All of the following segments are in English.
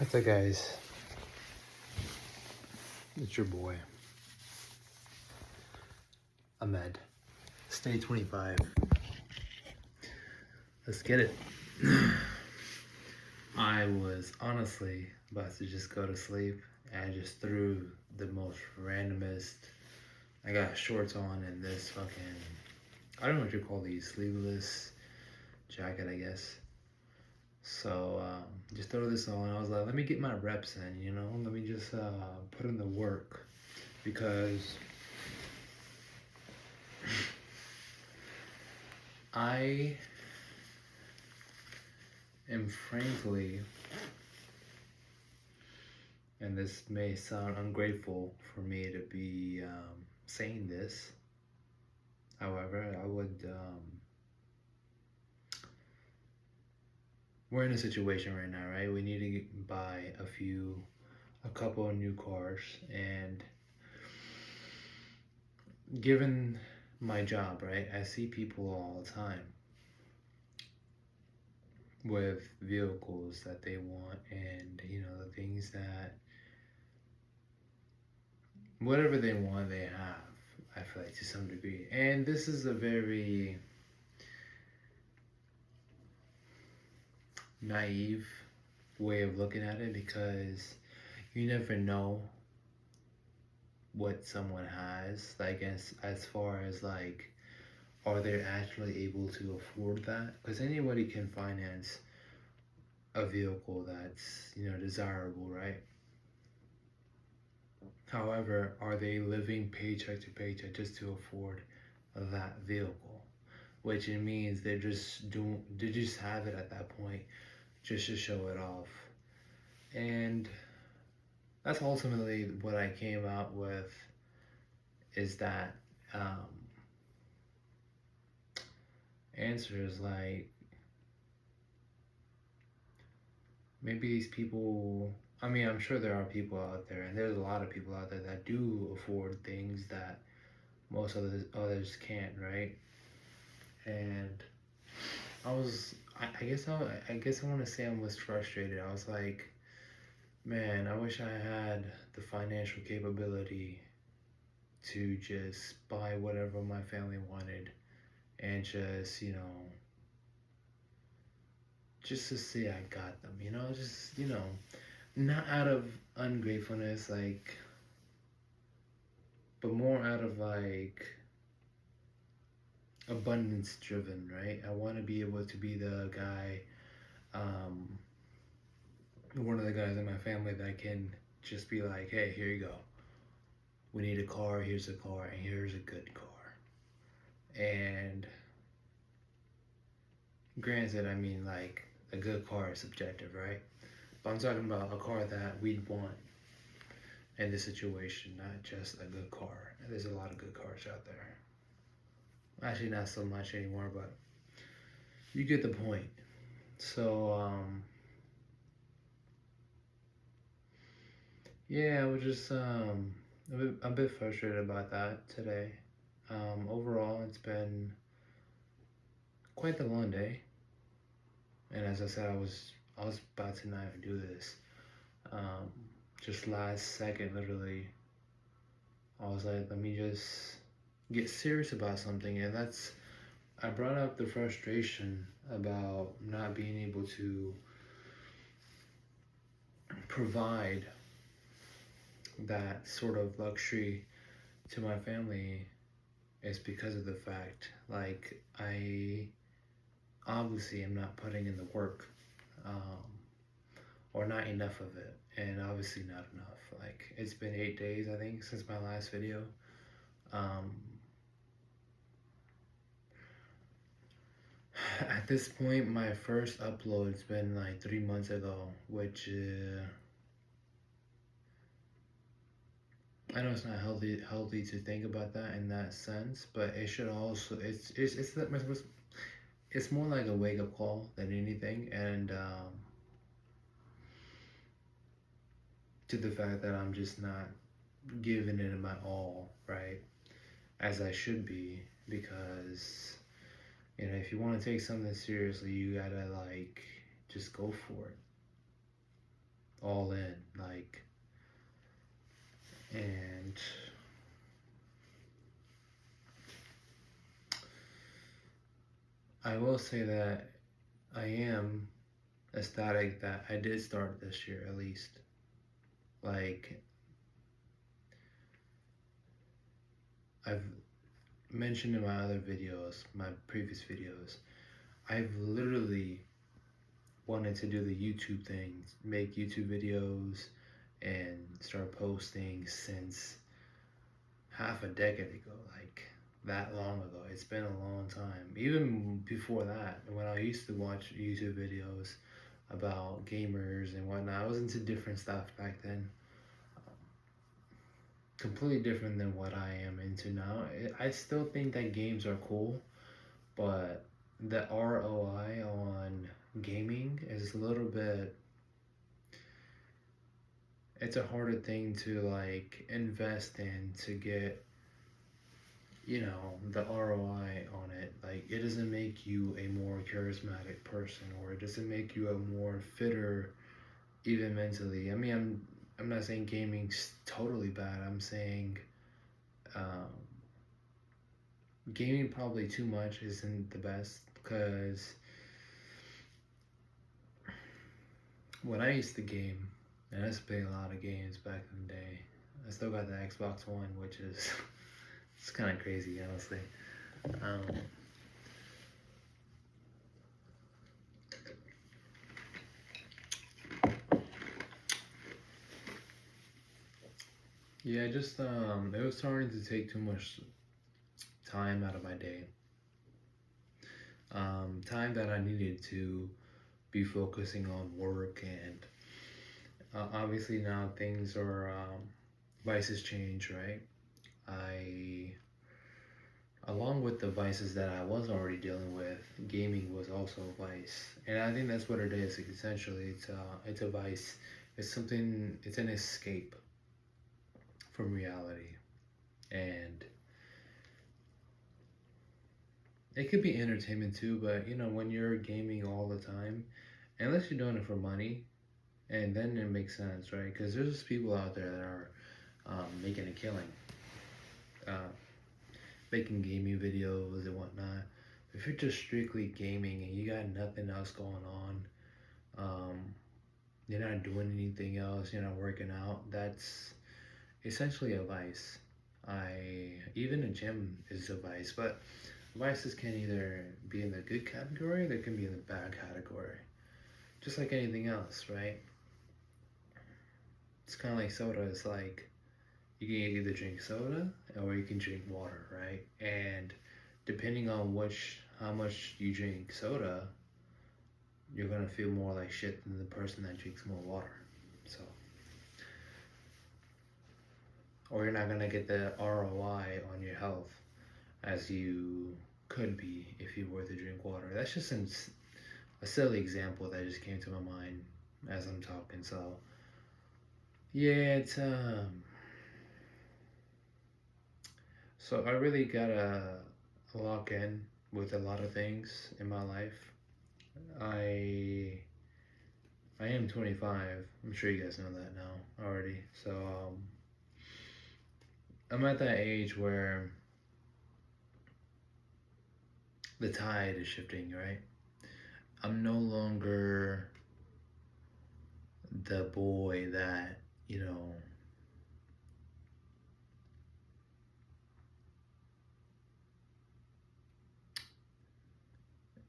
What's up, guys? It's your boy, Ahmed. Stay 25. Let's get it. I was honestly about to just go to sleep, and I just threw the most randomest. I got shorts on and this fucking, I don't know what you call these, sleeveless jacket, I guess. So just throw this on. I was like, let me get my reps in, let me just put in the work, because I am frankly, and this may sound ungrateful for me to be saying this, however, we're in a situation right now, right? We need to buy a couple of new cars, and given my job, right, I see people all the time with vehicles that they want, and the things that whatever they want they have, I feel like, to some degree. And this is a very naive way of looking at it, because you never know what someone has, like, as far as like, are they actually able to afford that? Because anybody can finance a vehicle that's desirable, right? However, are they living paycheck to paycheck just to afford that vehicle? Which it means they just have it at that point just to show it off. And that's ultimately what I came out with, is that answer is like, maybe these people, I mean, I'm sure there are people out there, and there's a lot of people out there that do afford things that most others can't, right? And I guess I want to say I was frustrated. I was like, man, I wish I had the financial capability to just buy whatever my family wanted, and just to say I got them, not out of ungratefulness, like, but more out of like abundance driven, right? I want to be able to be the guy, one of the guys in my family that can just be like, hey, here you go. We need a car, here's a car, and here's a good car. And granted, I mean, like, a good car is subjective, right? But I'm talking about a car that we'd want in this situation, not just a good car. There's a lot of good cars out there. Actually, not so much anymore, but you get the point. So, yeah, I was just a bit frustrated about that today. Overall, it's been quite the long day, and as I said, I was about to not even do this. Um, just last second, literally, I was like, let me just get serious about something, and I brought up the frustration about not being able to provide that sort of luxury to my family, is because of the fact, like, I obviously am not putting in the work, um, or not enough of it, and obviously not enough. Like, it's been 8 days, I think, since my last video. At this point, my first upload's been like 3 months ago, which I know it's not healthy to think about that in that sense, but it should also, it's more like a wake up call than anything, and to the fact that I'm just not giving it my all, right, as I should be, because if you want to take something seriously, you gotta, like, just go for it. all in, like, and I will say that I am ecstatic that I did start this year at least. Like, I've mentioned in my other videos, my previous videos, I've literally wanted to do the YouTube thing, make YouTube videos and start posting since half a decade ago, like that long ago. It's been a long time. Even before that, when I used to watch YouTube videos about gamers and whatnot, I was into different stuff back then. Completely different than what I am into now. I still think that games are cool, but the ROI on gaming is a little bit, it's a harder thing to like invest in to get, you know, the ROI on it. Like, it doesn't make you a more charismatic person, or it doesn't make you a more fitter even mentally. I mean, I'm not saying gaming's totally bad. I'm saying um, gaming probably too much isn't the best, because when I used to game, and I used to play a lot of games back in the day. I still got the Xbox One, which is it's kind of crazy, honestly. Um, yeah, just it was starting to take too much time out of my day. Time that I needed to be focusing on work, and obviously now things are vices change, right? I Along with the vices that I was already dealing with, gaming was also a vice, and I think that's what it is. Essentially, it's a vice. It's something. It's an escape from reality, and it could be entertainment too. But you know, when you're gaming all the time, unless you're doing it for money, and then it makes sense, right? Because there's just people out there that are making a killing, uh, making gaming videos and whatnot. If you're just strictly gaming and you got nothing else going on, um, you're not doing anything else, you're not working out, that's essentially a vice. I Even a gym is a vice, but vices can either be in the good category, they can be in the bad category. Just like anything else, right? It's kind of like soda. It's like you can either drink soda or you can drink water, right? And depending on how much you drink soda, you're gonna feel more like shit than the person that drinks more water. So, or you're not gonna get the ROI on your health as you could be if you were to drink water. That's just a silly example that just came to my mind as I'm talking. So, yeah, it's so I really gotta lock in with a lot of things in my life. I I am 25. I'm sure you guys know that now already. So I'm at that age where the tide is shifting, right? I'm no longer the boy that, you know,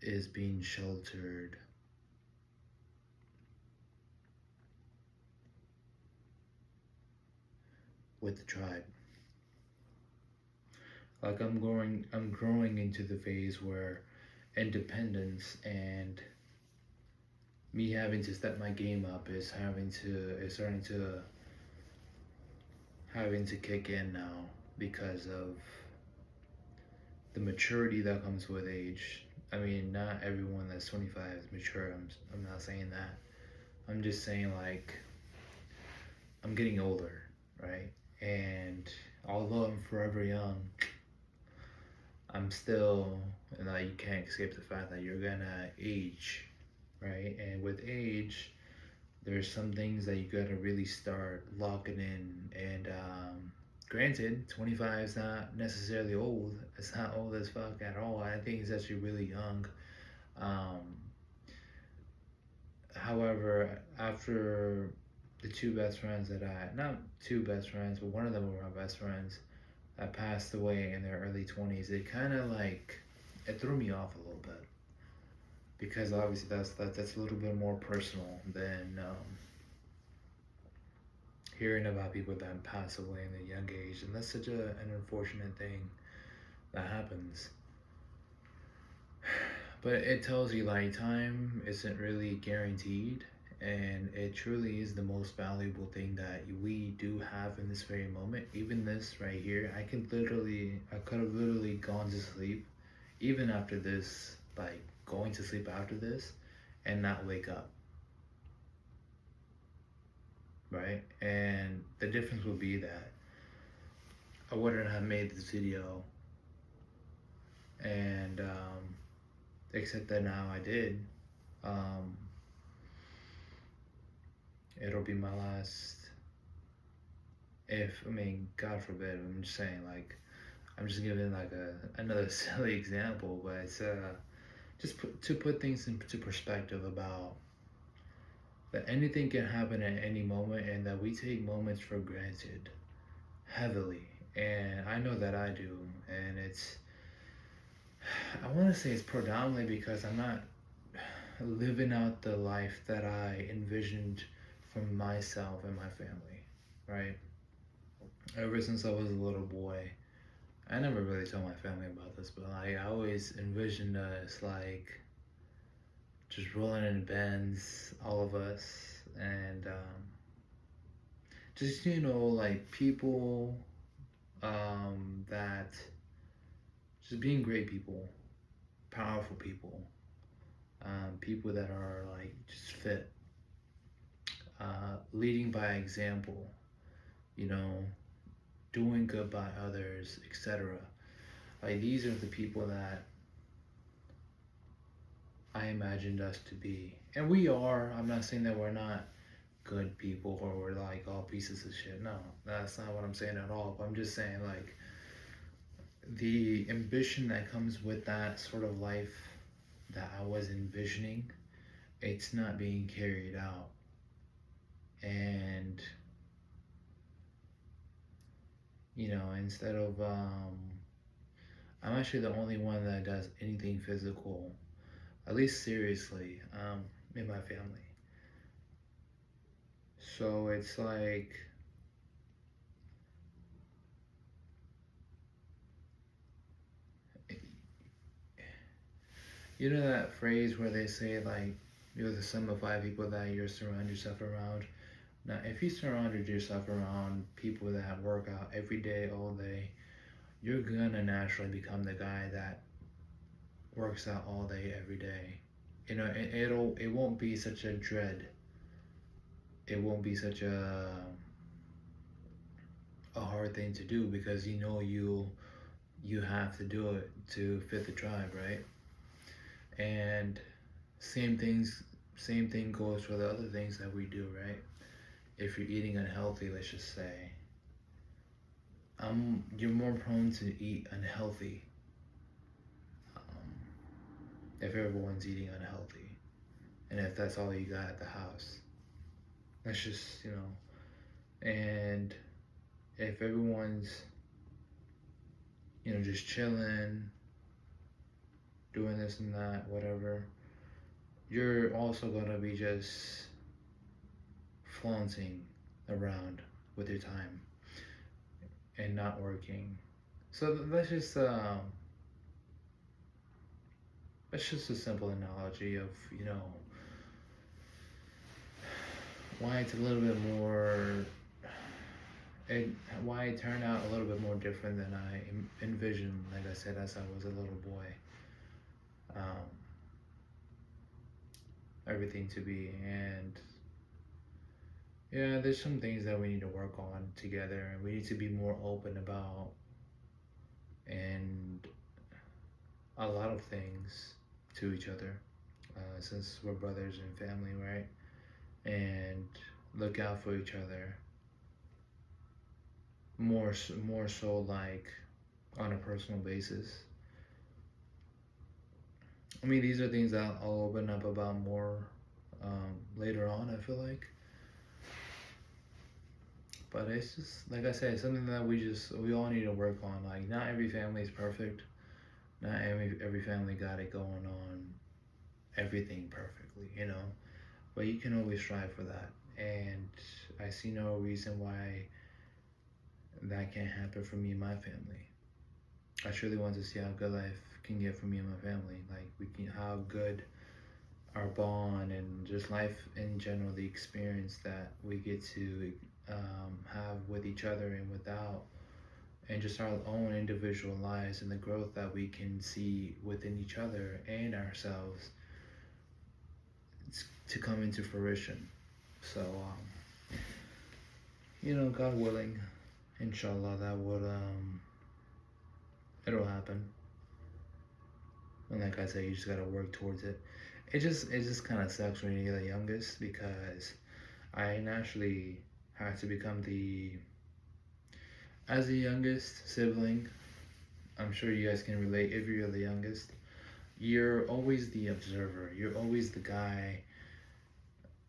is being sheltered with the tribe. Like, I'm growing into the phase where independence and me having to step my game up is starting to having to kick in now, because of the maturity that comes with age. I mean, not everyone that's 25 is mature. I'm not saying that. I'm just saying, like, I'm getting older, right? And although I'm forever young, I'm still, and like, you can't escape the fact that you're gonna age, right? And with age, There's some things that you gotta really start locking in. And granted, 25 is not necessarily old. It's not old as fuck at all. I think it's actually really young. Um, However, after the two best friends that not two best friends, but one of them were my best friends, that passed away in their early 20s, it kind of like, it threw me off a little bit. Because obviously that's a little bit more personal than hearing about people that pass away in a young age. And that's such an unfortunate thing that happens. But it tells you like time isn't really guaranteed, and it truly is the most valuable thing that we do have in this very moment. Even this right here, I could have literally gone to sleep, even after this, like going to sleep after this, and not wake up, right? And the difference would be that I wouldn't have made this video, and except that now I did. Um, it'll be my last. If I mean, God forbid, I'm just saying like I'm just giving like another silly example, but it's to put things into perspective about that anything can happen at any moment, and that we take moments for granted heavily, and I know that I do, and I want to say it's predominantly because I'm not living out the life that I envisioned for myself and my family, right? Ever since I was a little boy, I never really told my family about this, but like I always envisioned us like just rolling in Benz, all of us, and just like people that just being great people, powerful people, people that are like just fit, leading by example, you know, doing good by others, etc. Like these are the people that I imagined us to be. And we are. I'm not saying that we're not good people or we're like all pieces of shit. No, that's not what I'm saying at all. But I'm just saying like the ambition that comes with that sort of life that I was envisioning, it's not being carried out. And instead of I'm actually the only one that does anything physical, at least seriously, in my family. So it's like, that phrase where they say like you're the sum of five people that you surround yourself around. Now, if you surrounded yourself around people that work out every day, all day, you're gonna naturally become the guy that works out all day, every day. It won't be such a dread. It won't be such a hard thing to do because you have to do it to fit the tribe, right? And same things, same thing goes for the other things that we do, right? If you're eating unhealthy, let's just say, you're more prone to eat unhealthy um, if everyone's eating unhealthy, and if that's all you got at the house. That's just and if everyone's just chilling, doing this and that, whatever, you're also gonna be just flaunting around with your time and not working. So that's just a simple analogy of why it's a little bit more it why it turned out a little bit more different than I envisioned. Like I said, as I was a little boy, um, everything to be, and yeah, there's some things that we need to work on together, and we need to be more open about, and a lot of things to each other, since we're brothers and family, right? and look out for each other more so like on a personal basis. I mean, these are things that I'll open up about more later on, I feel like. But it's just, like I said, something that we all need to work on. Like, not every family is perfect. Not every family got it going on, everything perfectly, you know? But you can always strive for that. And I see no reason why that can't happen for me and my family. I truly want to see how good life can get for me and my family. Like, how good our bond and just life in general, the experience that we get to have with each other and without, and just our own individual lives and the growth that we can see within each other and ourselves to come into fruition. So, God willing, inshallah, that would it'll happen. And like I said, you just gotta work towards it. It just kind of sucks when you're the youngest, because I naturally had to become as the youngest sibling. I'm sure you guys can relate. If you're the youngest, you're always the observer. You're always the guy,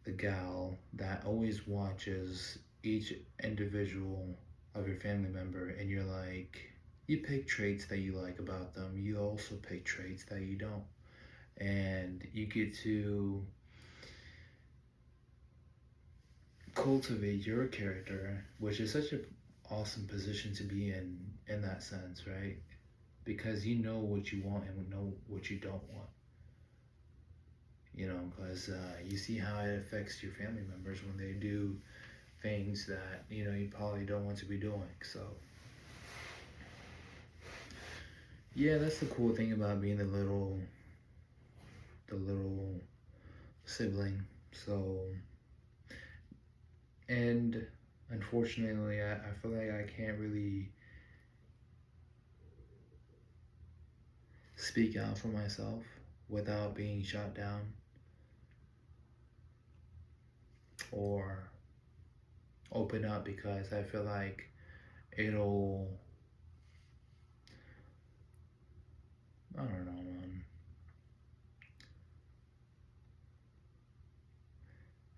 the gal that always watches each individual of your family member, and you're like, you pick traits that you like about them. You also pick traits that you don't, and you get to cultivate your character, which is such an awesome position to be in that sense, right? Because you know what you want and know what you don't want. Because you see how it affects your family members when they do things that you probably don't want to be doing. So yeah, that's the cool thing about being the little sibling. So, and unfortunately, I feel like I can't really speak out for myself without being shot down or open up, because I feel like it'll, I don't know, man.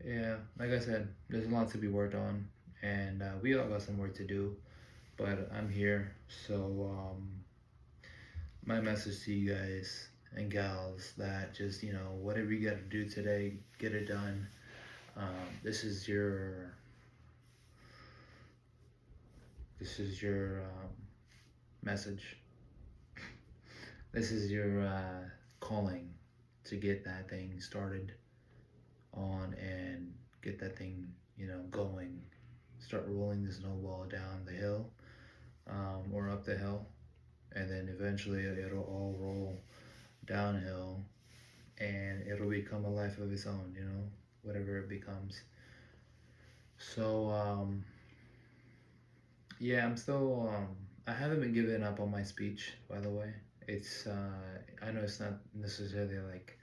Yeah, like I said, there's a lot to be worked on, and we all got some work to do, but I'm here. So, my message to you guys and gals, that just, whatever you got to do today, get it done. This is your message. This is your calling to get that thing started on and get that thing, going. Start rolling the snowball down the hill, or up the hill, and then eventually it'll all roll downhill, and it'll become a life of its own, whatever it becomes. So, yeah, I'm still, I haven't been giving up on my speech, by the way. It's, I know it's not necessarily like,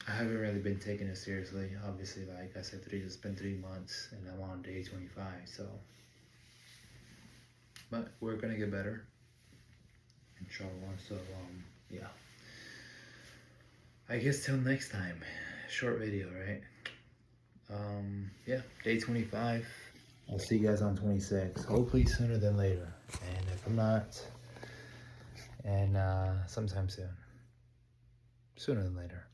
I haven't really been taking it seriously. Obviously, like I said, it's been 3 months and I'm on day 25, so. But we're gonna get better, inshallah. So, yeah. I guess till next time. Short video, right? Yeah, day 25. I'll see you guys on 26. Hopefully sooner than later. And if I'm not, and sometime soon. Sooner than later.